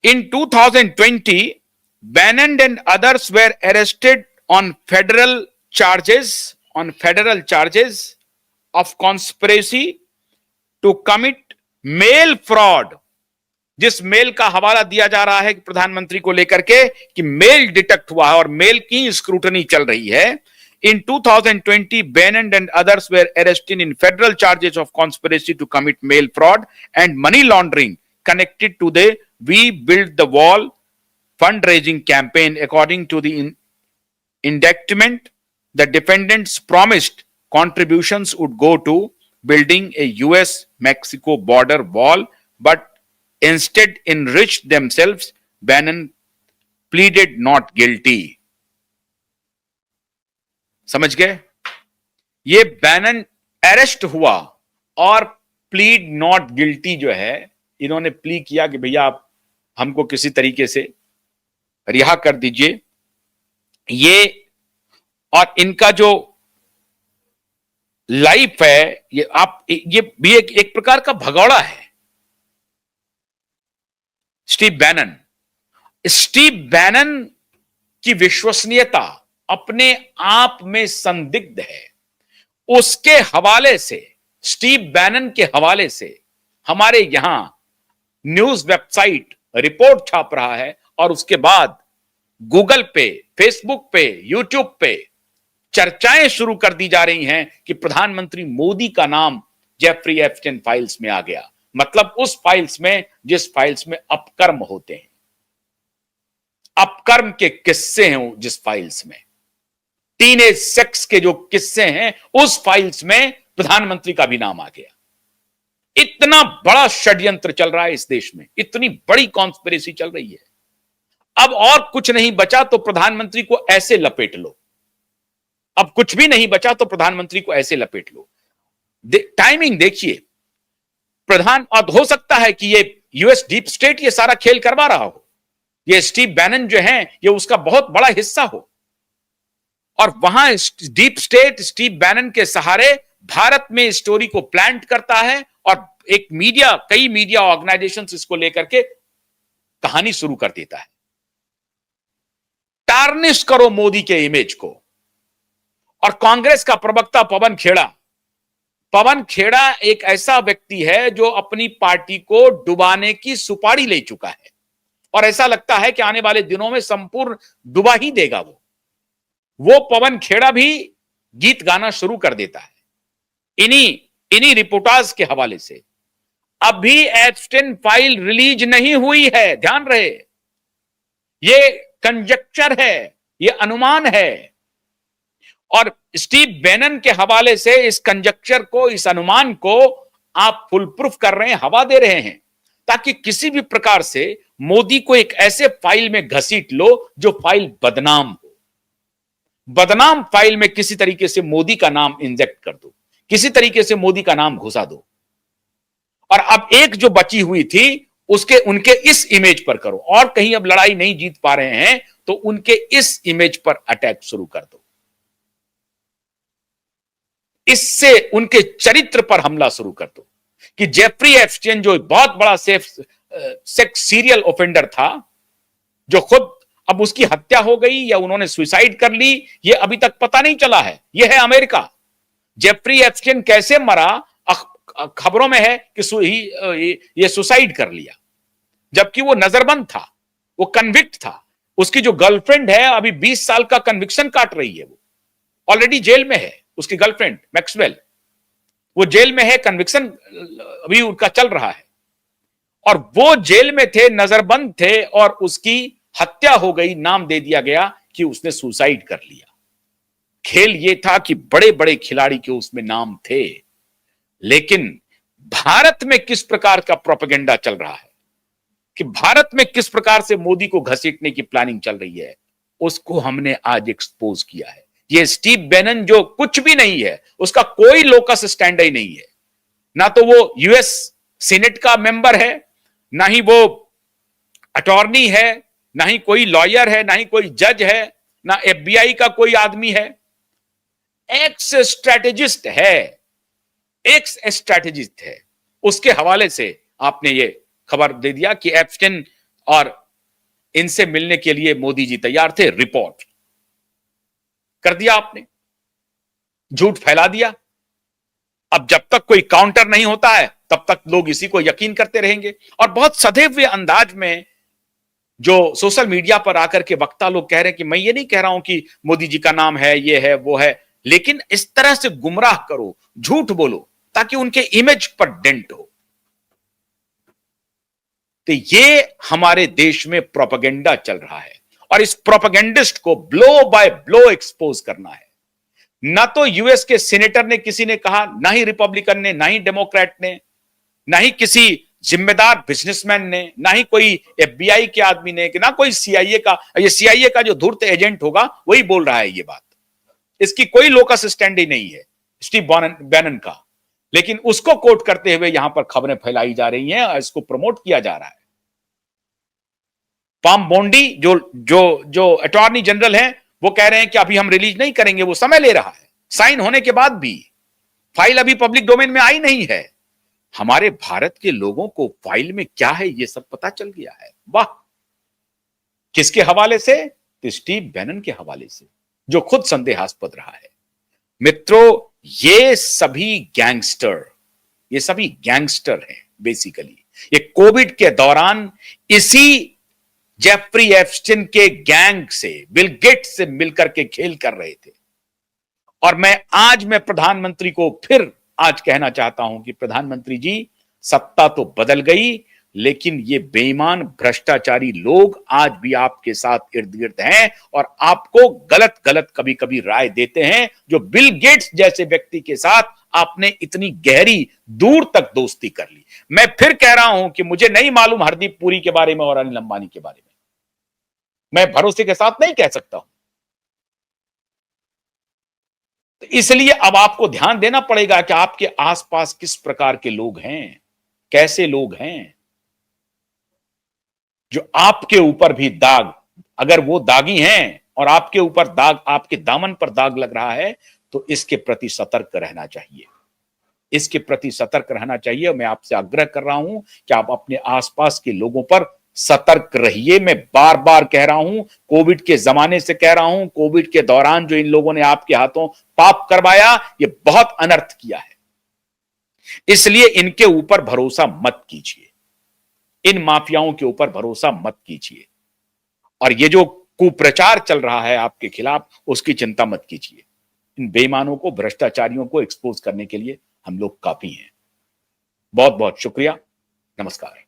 In 2020, Bannon and others were arrested on federal charges of conspiracy to commit mail fraud. जिस mail का हवाला दिया जा रहा है कि प्रधानमंत्री को लेकर के कि मेल डिटेक्ट हुआ है और मेल की स्क्रूटनी चल रही है. In 2020, Bannon and others were arrested in federal charges of conspiracy to commit mail fraud and money laundering connected to the We Build the Wall fundraising campaign. According to the indictment, the defendants promised contributions would go to building a US-Mexico border wall, but instead enriched themselves. Bannon pleaded not guilty. समझ गए? ये बैनन arrest हुआ और plead not guilty जो है, इन्होंने plea किया कि भैया आप हमको किसी तरीके से रिहा कर दीजिए. ये और इनका जो लाइफ है ये भी एक प्रकार का भगौड़ा है. स्टीव बैनन की विश्वसनीयता अपने आप में संदिग्ध है. उसके हवाले से, स्टीव बैनन के हवाले से हमारे यहां न्यूज वेबसाइट रिपोर्ट छाप रहा है और उसके बाद गूगल पे, फेसबुक पे, यूट्यूब पे चर्चाएं शुरू कर दी जा रही हैं कि प्रधानमंत्री मोदी का नाम जेफरी एप्स्टाइन फाइल्स में आ गया. मतलब उस फाइल्स में जिस फाइल्स में अपकर्म होते हैं, अपकर्म के किस्से हैं, जिस फाइल्स में टीनेज सेक्स के जो किस्से हैं, उस फाइल्स में प्रधानमंत्री का भी नाम आ गया. इतना बड़ा षड्यंत्र चल रहा है इस देश में, इतनी बड़ी कॉन्स्पिरेसी चल रही है. अब और कुछ नहीं बचा तो प्रधानमंत्री को ऐसे लपेट लो. अब कुछ भी नहीं बचा तो प्रधानमंत्री को ऐसे लपेट लो. टाइमिंग देखिए. और हो सकता है कि ये यूएस डीप स्टेट ये सारा खेल करवा रहा हो. ये स्टीव बैनन जो है ये उसका बहुत बड़ा हिस्सा हो और वहां डीप स्टेट स्टीव बैनन के सहारे भारत में स्टोरी को प्लांट करता है और एक मीडिया, कई मीडिया ऑर्गेनाइजेशंस इसको लेकर के कहानी शुरू कर देता है. टार्निश करो मोदी के इमेज को. और कांग्रेस का प्रवक्ता पवन खेड़ा एक ऐसा व्यक्ति है जो अपनी पार्टी को डुबाने की सुपारी ले चुका है और ऐसा लगता है कि आने वाले दिनों में संपूर्ण डुबा ही देगा. वो पवन खेड़ा भी गीत गाना शुरू कर देता है इन्हीं रिपोर्टाज के हवाले से. अभी एप्स्टाइन फाइल रिलीज नहीं हुई है, ध्यान रहे. ये कंजक्चर है, ये अनुमान है और स्टीव बैनन के हवाले से इस कंजक्चर को, इस अनुमान को आप फुल प्रूफ कर रहे हैं, हवा दे रहे हैं ताकि किसी भी प्रकार से मोदी को एक ऐसे फाइल में घसीट लो जो फाइल बदनाम हो. बदनाम फाइल में किसी तरीके से मोदी का नाम इंजेक्ट कर दो, किसी तरीके से मोदी का नाम घुसा दो और अब एक जो बची हुई थी उनके इस इमेज पर करो. और कहीं अब लड़ाई नहीं जीत पा रहे हैं तो उनके इस इमेज पर अटैक शुरू कर दो. इससे उनके चरित्र पर हमला शुरू कर दो कि जेफरी एप्स्टाइन जो बहुत बड़ा सेक्स सीरियल ऑफेंडर था, जो खुद अब उसकी हत्या हो गई या उन्होंने सुसाइड कर ली, ये अभी तक पता नहीं चला है. यह है अमेरिका. जेफरी एप्स्टाइन कैसे मरा, खबरों में है कि ये सुसाइड कर लिया जबकि वो नजरबंद था, वो कन्विक्ट था. उसकी जो गर्लफ्रेंड है अभी 20 साल का कन्विक्शन काट रही है, वो ऑलरेडी जेल में है. उसकी गर्लफ्रेंड मैक्सवेल, वो जेल में है, कन्विक्शन अभी उनका चल रहा है और वो जेल में थे, नजरबंद थे और उसकी हत्या हो गई. नाम दे दिया गया कि उसने सुसाइड कर लिया. खेल ये था कि बड़े बड़े खिलाड़ी के उसमें नाम थे, लेकिन भारत में किस प्रकार का प्रोपेगेंडा चल रहा है, कि भारत में किस प्रकार से मोदी को घसीटने की प्लानिंग चल रही है, उसको हमने आज एक्सपोज किया है. ये स्टीव बैनन जो कुछ भी नहीं है, उसका कोई लोकस स्टैंड ही नहीं है. ना तो वो यूएस सीनेट का मेंबर है, ना ही वो अटॉर्नी है, ना ही कोई लॉयर है, ना ही कोई जज है, ना एफबीआई का कोई आदमी है. एक्स स्ट्रेटेजिस्ट है. उसके हवाले से आपने ये खबर दे दिया कि एप्स्टाइन और इनसे मिलने के लिए मोदी जी तैयार थे। रिपोर्ट कर दिया आपने, झूठ फैला दिया। अब जब तक कोई काउंटर नहीं होता है तब तक लोग इसी को यकीन करते रहेंगे। और बहुत सधे हुए अंदाज में जो सोशल मीडिया पर आकर के वक्ता लोग कह रहे हैं कि मैं ये नहीं कह रहा हूं कि मोदी जी का नाम है, ये है, वो है, लेकिन इस तरह से गुमराह करो, झूठ बोलो ताकि उनके इमेज पर डेंट हो। तो ये हमारे देश में प्रोपेगेंडा चल रहा है और इस प्रोपेगेंडिस्ट को ब्लो बाय ब्लो एक्सपोज करना है। ना तो यूएस के सीनेटर ने किसी ने कहा, ना ही रिपब्लिकन ने, ना ही डेमोक्रेट ने, ना ही किसी जिम्मेदार बिजनेसमैन ने, ना ही कोई एफबीआई के आदमी ने, कि ना कोई सीआईए का। ये सीआईए का जो धूर्त एजेंट होगा वही बोल रहा है ये बात। इसकी कोई लोकस स्टैंड ही नहीं है स्टीव बैनन का, लेकिन उसको कोट करते हुए यहां पर खबरें फैलाई जा रही हैं और इसको प्रमोट किया जा रहा है। पाम बोंडी जो जो जो अटॉर्नी जनरल हैं, वो कह रहे हैं कि अभी हम रिलीज नहीं करेंगे, वो समय ले रहा है। साइन होने के बाद भी फाइल अभी पब्लिक डोमेन में आई नहीं है। हमारे भारत के लोगों को फाइल में क्या है ये सब पता चल गया है। वाह! किसके हवाले से? तो स्टीव बैनन के हवाले से, जो खुद संदेहास्पद रहा है। मित्रों, ये सभी गैंगस्टर हैं बेसिकली। ये कोविड के दौरान इसी जेफरी एप्स्टीन के गैंग से, बिल गेट्स से मिलकर के खेल कर रहे थे। और मैं प्रधानमंत्री को फिर आज कहना चाहता हूं कि प्रधानमंत्री जी, सत्ता तो बदल गई, लेकिन ये बेईमान भ्रष्टाचारी लोग आज भी आपके साथ इर्द गिर्द हैं और आपको गलत गलत कभी कभी राय देते हैं, जो बिल गेट्स जैसे व्यक्ति के साथ आपने इतनी गहरी दूर तक दोस्ती कर ली। मैं फिर कह रहा हूं कि मुझे नहीं मालूम हरदीप पुरी के बारे में और अनिल अंबानी के बारे में, मैं भरोसे के साथ नहीं कह सकता हूं। तो इसलिए अब आपको ध्यान देना पड़ेगा कि आपके आसपास किस प्रकार के लोग हैं, कैसे लोग हैं, जो आपके ऊपर भी दाग, अगर वो दागी हैं और आपके ऊपर दाग, आपके दामन पर दाग लग रहा है, तो इसके प्रति सतर्क रहना चाहिए। इसके प्रति सतर्क रहना चाहिए। मैं आपसे आग्रह कर रहा हूं कि आप अपने आसपास के लोगों पर सतर्क रहिए। मैं बार बार कह रहा हूं, कोविड के जमाने से कह रहा हूं, कोविड के दौरान जो इन लोगों ने आपके हाथों पाप करवाया, ये बहुत अनर्थ किया है। इसलिए इनके ऊपर भरोसा मत कीजिए, इन माफियाओं के ऊपर भरोसा मत कीजिए। और ये जो कुप्रचार चल रहा है आपके खिलाफ, उसकी चिंता मत कीजिए। इन बेईमानों को, भ्रष्टाचारियों को एक्सपोज करने के लिए हम लोग काफी हैं। बहुत बहुत शुक्रिया। नमस्कार।